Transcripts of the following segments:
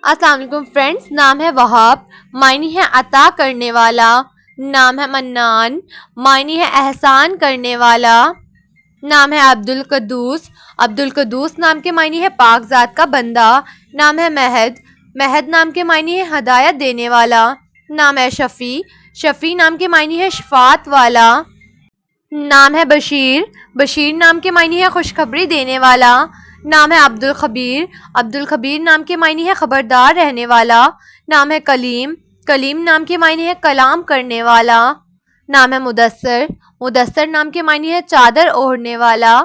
السلام علیکم فرینڈس، نام ہے وہاب، معنی ہے عطا کرنے والا. نام ہے منان، معنی ہے احسان کرنے والا. نام ہے عبد القدوس، عبد القدوس نام کے معنی ہے پاک ذات کا بندہ. نام ہے مہد، مہد نام کے معنی ہے ہدایت دینے والا. نام ہے شفیع، شفیع نام کے معنی ہے شفاعت والا. نام ہے بشیر، بشیر نام کے معنی ہے خوشخبری دینے والا. نام ہے عبد الخبیر، عبد الخبیر نام کے معنی ہے خبردار رہنے والا. نام ہے کلیم، کلیم نام کے معنی ہے کلام کرنے والا. نام ہے مدثر، مدثر نام کے معنی ہے چادر اوڑھنے والا.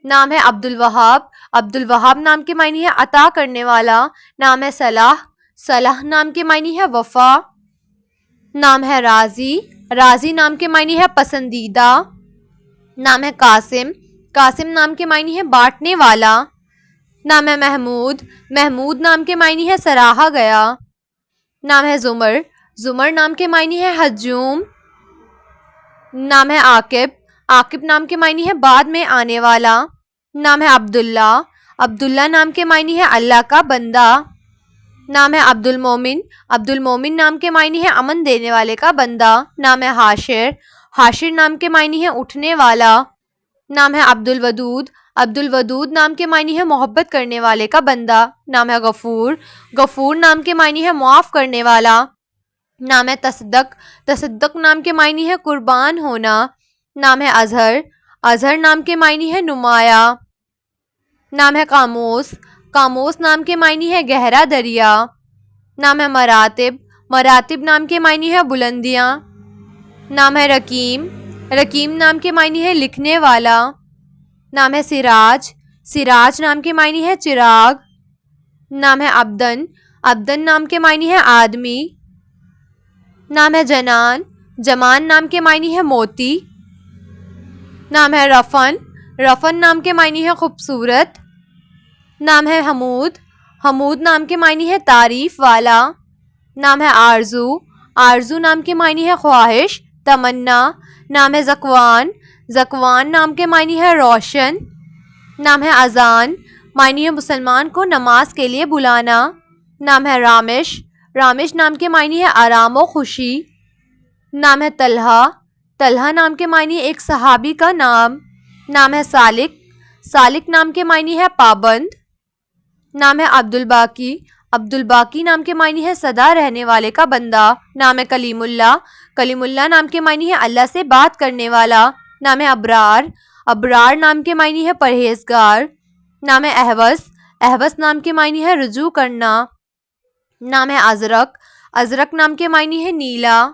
نام ہے عبد الوہاب، عبد الوہاب نام کے معنی ہے عطا کرنے والا. نام ہے صلاح، صلاح نام کے معنی ہے وفا. نام ہے راضی، راضی نام کے معنی ہے پسندیدہ. نام ہے قاسم، قاسم نام کے معنی ہے بانٹنے والا. نام ہے محمود، محمود نام کے معنی ہے سراہا گیا. نام ہے زمر، زمر نام کے معنی ہے ہجوم. نام ہے عاقب، عاقب نام کے معنی ہے بعد میں آنے والا. نام ہے عبداللہ، عبداللہ نام کے معنی ہے اللہ کا بندہ. نام ہے عبد المومن، عبد المومن نام کے معنی ہے امن دینے والے کا بندہ. نام ہے حاشر، حاشر نام کے معنی ہے اٹھنے والا. نام ہے عبد الودود، عبد الودود نام کے معنی ہے محبت کرنے والے کا بندہ. نام ہے غفور، غفور نام کے معنی ہے معاف کرنے والا. نام ہے تصدق، تصدق نام کے معنی ہے قربان ہونا. نام ہے اظہر، اظہر نام کے معنی ہے نمایاں. نام ہے قاموس، قاموس نام کے معنی ہے گہرا دریا. نام ہے مراتب، مراتب نام کے معنی ہے بلندیاں. نام ہے رقیم، رقیم نام کے معنی ہے لکھنے والا. نام ہے سراج، سراج نام کے معنی ہے چراغ. نام ہے عبدن، عبدن نام کے معنی ہے آدمی. نام ہے جنان، جمان نام کے معنی ہے موتی. نام ہے رفن، رفن نام کے معنی ہے خوبصورت. نام ہے حمود، حمود نام کے معنی ہے تعریف والا. نام ہے آرزو، آرزو نام کے معنی ہے خواہش، تمنا. نام ہے ذکوان، ذکوان نام کے معنی ہے روشن. نام ہے اذان، معنی ہے مسلمان کو نماز کے لیے بلانا. نام ہے رامش، رامش نام کے معنی ہے آرام و خوشی. نام ہے طلحہ، طلحہ نام کے معنی ہے ایک صحابی کا نام. نام ہے سالک، سالک نام کے معنی ہے پابند. نام ہے عبد الباقی، عبد الباقی نام کے معنی ہے سدا رہنے والے کا بندہ. نام ہے کلیم اللہ، کلیم اللہ نام کے معنی ہے اللہ سے بات کرنے والا. نام ہے ابرار، ابرار نام کے معنی ہے پرہیزگار. نام ہے احوس، احوس نام کے معنی ہے رجوع کرنا. نام ہے ازرق، ازرق نام کے معنی ہے نیلا.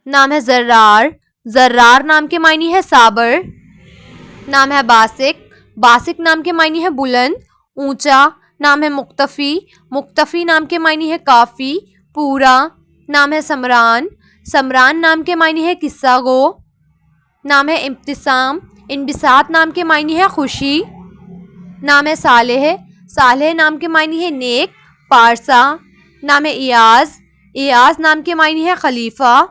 نام ہے زرار، زرار نام کے معنی ہے صابر. نام ہے باسق، باسق نام کے معنی ہے بلند، اونچا. نام ہے مقتفی، مقتفی نام کے معنی ہے کافی، پورا. نام ہے سمران، سمران نام کے معنی ہے قصہ گو. نام ہے ابتسام، انبساط نام کے معنی ہے خوشی. نام ہے صالح، صالح نام کے معنی ہے نیک، پارسا. نام ہے ایاز، ایاز نام کے معنی ہے خلیفہ.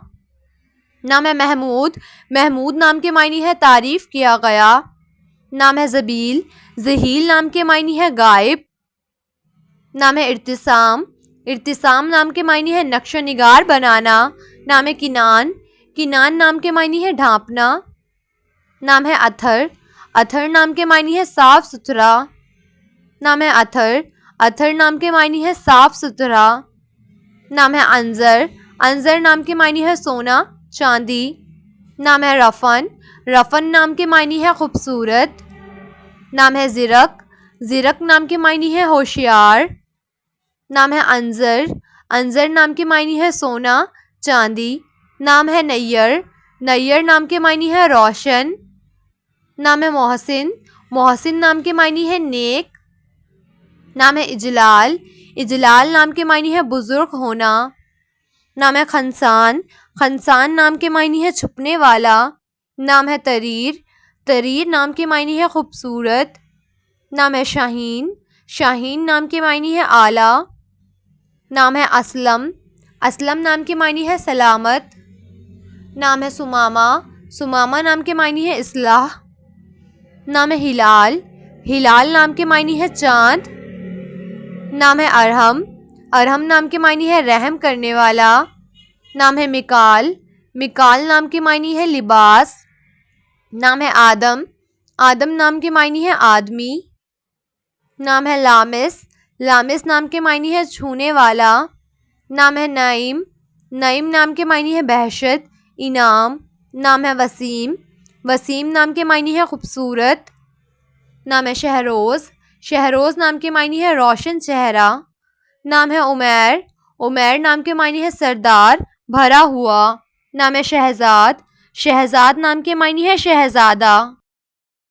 نام ہے محمود، محمود نام کے معنی ہے تعریف کیا گیا. نام ہے زبیل، ذہیل نام کے معنی ہے غائب. نام ہے ارتسام، ارتسام نام کے معنی ہے نقش و نگار بنانا. نام ہے کنان، کنان نام کے معنی ہے ڈھانپنا. نام ہے اطہر، اطہر نام کے معنی ہے صاف ستھرا. نام ہے اطہر، اطہر نام کے معنی ہے صاف ستھرا. نام ہے انظر، انظر نام کے معنی ہے سونا، چاندی. نام ہے رفن، رفن نام کے معنی ہے خوبصورت. نام ہے زرق، زرق نام کے معنی ہے ہوشیار. نام ہے انظر، انظر نام کے معنی ہے سونا، چاندی. نام ہے نیر، نیر نام کے معنی ہے روشن. نام ہے محسن، محسن نام کے معنی ہے نیک. نام ہے اجلال، اجلال نام کے معنی ہے بزرگ ہونا. نام ہے خنسان، خنسان نام کے معنی ہے چھپنے والا. نام ہے طریر، طریر نام کے معنی ہے خوبصورت. نام ہے شاہین، شاہین نام کے معنی ہے اعلیٰ. نام ہے اسلم، اسلم نام کے معنی ہے سلامت. نام ہے سمامہ، سمامہ نام کے معنی ہے اصلاح. نام ہے ہلال، ہلال نام کے معنی ہے چاند. نام ہے ارحم، ارحم نام کے معنی ہے رحم کرنے والا۔ نام ہے مکال، مکال نام کے معنی ہے لباس۔ نام ہے آدم، آدم نام کے معنی ہے آدمی۔ نام ہے لامس، لامس نام کے معنی ہے چھونے والا۔ نام ہے نعیم، نعیم نام کے معنی ہے بہشت، انعام۔ نام ہے وسیم، وسیم نام کے معنی ہے خوبصورت۔ نام ہے شہروز، شہروز نام کے معنی ہے روشن چہرہ۔ نام ہے عمیر، عمیر نام کے معنی ہے سردار، بھرا ہوا۔ نام ہے شہزاد، شہزاد نام کے معنی ہے شہزادہ۔